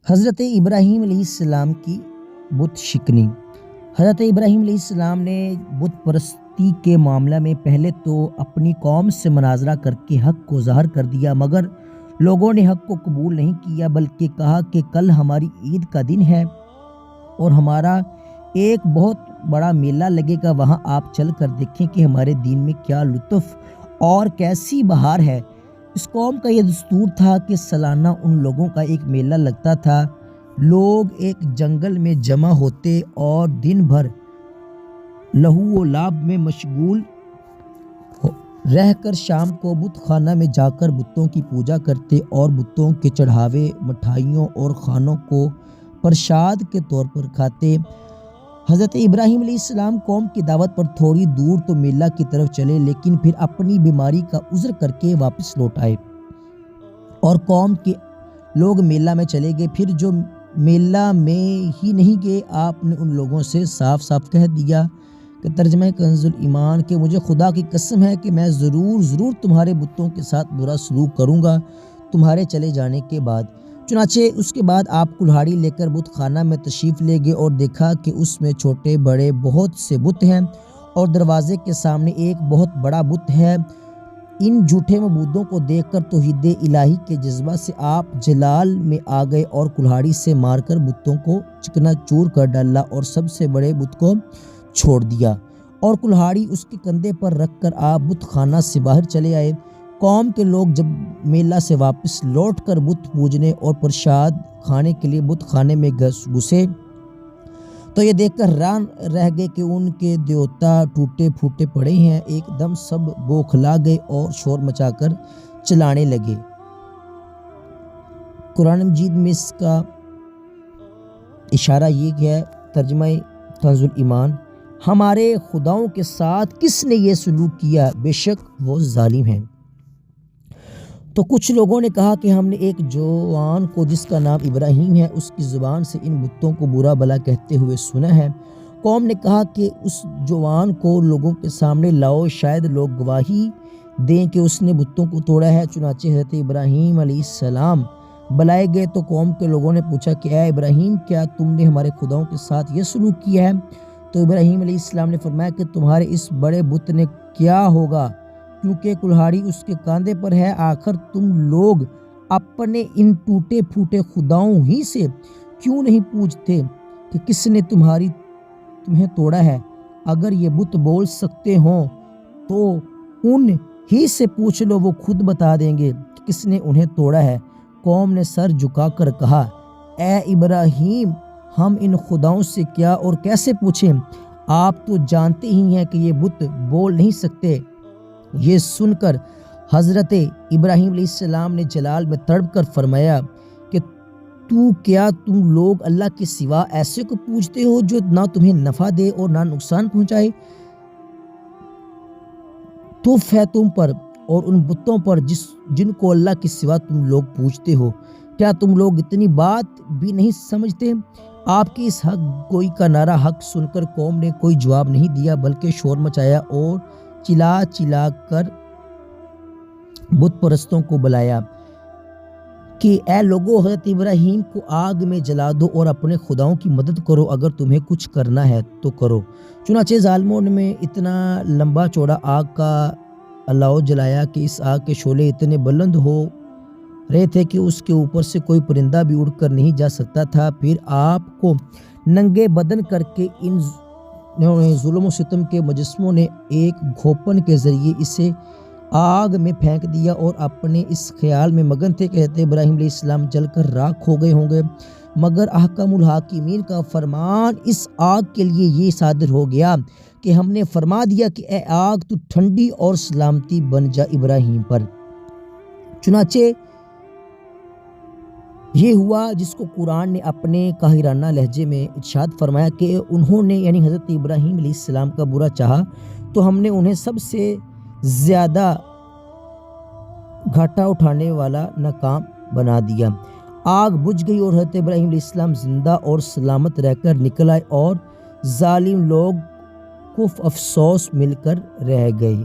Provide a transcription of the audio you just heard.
حضرت ابراہیم علیہ السلام کی بت شکنی۔ حضرت ابراہیم علیہ السلام نے بت پرستی کے معاملہ میں پہلے تو اپنی قوم سے مناظرہ کر کے حق کو ظاہر کر دیا، مگر لوگوں نے حق کو قبول نہیں کیا، بلکہ کہا کہ کل ہماری عید کا دن ہے اور ہمارا ایک بہت بڑا میلہ لگے گا، وہاں آپ چل کر دیکھیں کہ ہمارے دین میں کیا لطف اور کیسی بہار ہے۔ اس قوم کا یہ دستور تھا کہ سالانہ ان لوگوں کا ایک میلہ لگتا تھا۔ لوگ ایک جنگل میں جمع ہوتے اور دن بھر لہو و لعب میں مشغول رہ کر شام کو بت خانہ میں جا کر بتوں کی پوجا کرتے اور بتوں کے چڑھاوے، مٹھائیوں اور کھانوں کو پرساد کے طور پر کھاتے۔ حضرت ابراہیم علیہ السلام قوم کی دعوت پر تھوڑی دور تو میلہ کی طرف چلے، لیکن پھر اپنی بیماری کا عذر کر کے واپس لوٹ آئے اور قوم کے لوگ میلہ میں چلے گئے۔ پھر جو میلہ میں ہی نہیں گئے، آپ نے ان لوگوں سے صاف صاف کہہ دیا کہ ترجمہ کنز ایمان کہ مجھے خدا کی قسم ہے کہ میں ضرور تمہارے بتوں کے ساتھ برا سلوک کروں گا تمہارے چلے جانے کے بعد۔ چنانچہ اس کے بعد آپ کلہاڑی لے کر بت خانہ میں تشریف لے گئے اور دیکھا کہ اس میں چھوٹے بڑے بہت سے بت ہیں اور دروازے کے سامنے ایک بہت بڑا بت ہے۔ ان جھوٹے معبودوں کو دیکھ کر توحید الہی کے جذبہ سے آپ جلال میں آ گئے اور کلہاڑی سے مار کر بتوں کو چکنا چور کر ڈالا اور سب سے بڑے بت کو چھوڑ دیا اور کلہاڑی اس کے کندھے پر رکھ کر آپ بت خانہ سے باہر چلے آئے۔ قوم کے لوگ جب میلہ سے واپس لوٹ کر بت پوجنے اور پرساد کھانے کے لیے بت خانے میں گھسے تو یہ دیکھ کر حیران رہ گئے کہ ان کے دیوتا ٹوٹے پھوٹے پڑے ہیں۔ ایک دم سب بوکھلا گئے اور شور مچا کر چلانے لگے۔ قرآن مجید میں اس کا اشارہ یہ ہے، ترجمہ کنز ایمان، ہمارے خداؤں کے ساتھ کس نے یہ سلوک کیا، بے شک وہ ظالم ہیں۔ تو کچھ لوگوں نے کہا کہ ہم نے ایک جوان کو جس کا نام ابراہیم ہے، اس کی زبان سے ان بتوں کو برا بھلا کہتے ہوئے سنا ہے۔ قوم نے کہا کہ اس جوان کو لوگوں کے سامنے لاؤ، شاید لوگ گواہی دیں کہ اس نے بتوں کو توڑا ہے۔ چنانچہ حضرت ابراہیم علیہ السلام بلائے گئے تو قوم کے لوگوں نے پوچھا کہ اے ابراہیم، کیا تم نے ہمارے خداؤں کے ساتھ یہ سلوک کیا ہے؟ تو ابراہیم علیہ السلام نے فرمایا کہ تمہارے اس بڑے بت نے کیا ہوگا، کیونکہ کلہاڑی اس کے کاندھے پر ہے۔ آخر تم لوگ اپنے ان ٹوٹے پھوٹے خداؤں ہی سے کیوں نہیں پوچھتے کہ کس نے تمہیں توڑا ہے؟ اگر یہ بت بول سکتے ہوں تو ان ہی سے پوچھ لو، وہ خود بتا دیں گے کہ کس نے انہیں توڑا ہے۔ قوم نے سر جھکا کر کہا، اے ابراہیم، ہم ان خداؤں سے کیا اور کیسے پوچھیں؟ آپ تو جانتے ہی ہیں کہ یہ بت بول نہیں سکتے۔ یہ سن کر حضرت ابراہیم علیہ السلام نے جلال میں تڑپ کر فرمایا کہ کیا تم لوگ اللہ کے سوا ایسے کو پوچھتے ہو جو نہ تمہیں نفع دے اور نہ نقصان پہنچائے؟ توف ہے تم پر اور ان بتوں پر جن کو اللہ کے سوا تم لوگ پوچھتے ہو۔ کیا تم لوگ اتنی بات بھی نہیں سمجھتے؟ آپ کی اس حق گوئی کا نعرہ حق سن کر قوم نے کوئی جواب نہیں دیا، بلکہ شور مچایا اور چلا کر بت پرستوں کو بلایا کہ اے لوگو، حضرت ابراہیم کو آگ میں جلا دو اور اپنے خداؤں کی مدد کرو، اگر تمہیں کچھ کرنا ہے تو کرو۔ چنانچہ ظالموں نے اتنا لمبا چوڑا آگ کا الاؤ جلایا کہ اس آگ کے شعلے اتنے بلند ہو رہے تھے کہ اس کے اوپر سے کوئی پرندہ بھی اڑ کر نہیں جا سکتا تھا۔ پھر آپ کو ننگے بدن کر کے ان ظلم و ستم کے مجسموں نے ایک گھوپن کے ذریعے اسے آگ میں پھینک دیا اور اپنے اس خیال میں مگن تھے کہ حضرت ابراہیم علیہ السلام جل کر راکھ ہو گئے ہوں گے، مگر احکم الحاکمین کا فرمان اس آگ کے لیے یہ صادر ہو گیا کہ ہم نے فرما دیا کہ اے آگ، تو ٹھنڈی اور سلامتی بن جا ابراہیم پر۔ چنانچہ یہ ہوا جس کو قرآن نے اپنے قاہرانہ لہجے میں ارشاد فرمایا کہ انہوں نے یعنی حضرت ابراہیم علیہ السلام کا برا چاہا تو ہم نے انہیں سب سے زیادہ گھاٹا اٹھانے والا ناکام بنا دیا۔ آگ بجھ گئی اور حضرت ابراہیم علیہ السلام زندہ اور سلامت رہ کر نکل آئے اور ظالم لوگ کف افسوس مل کر رہ گئے۔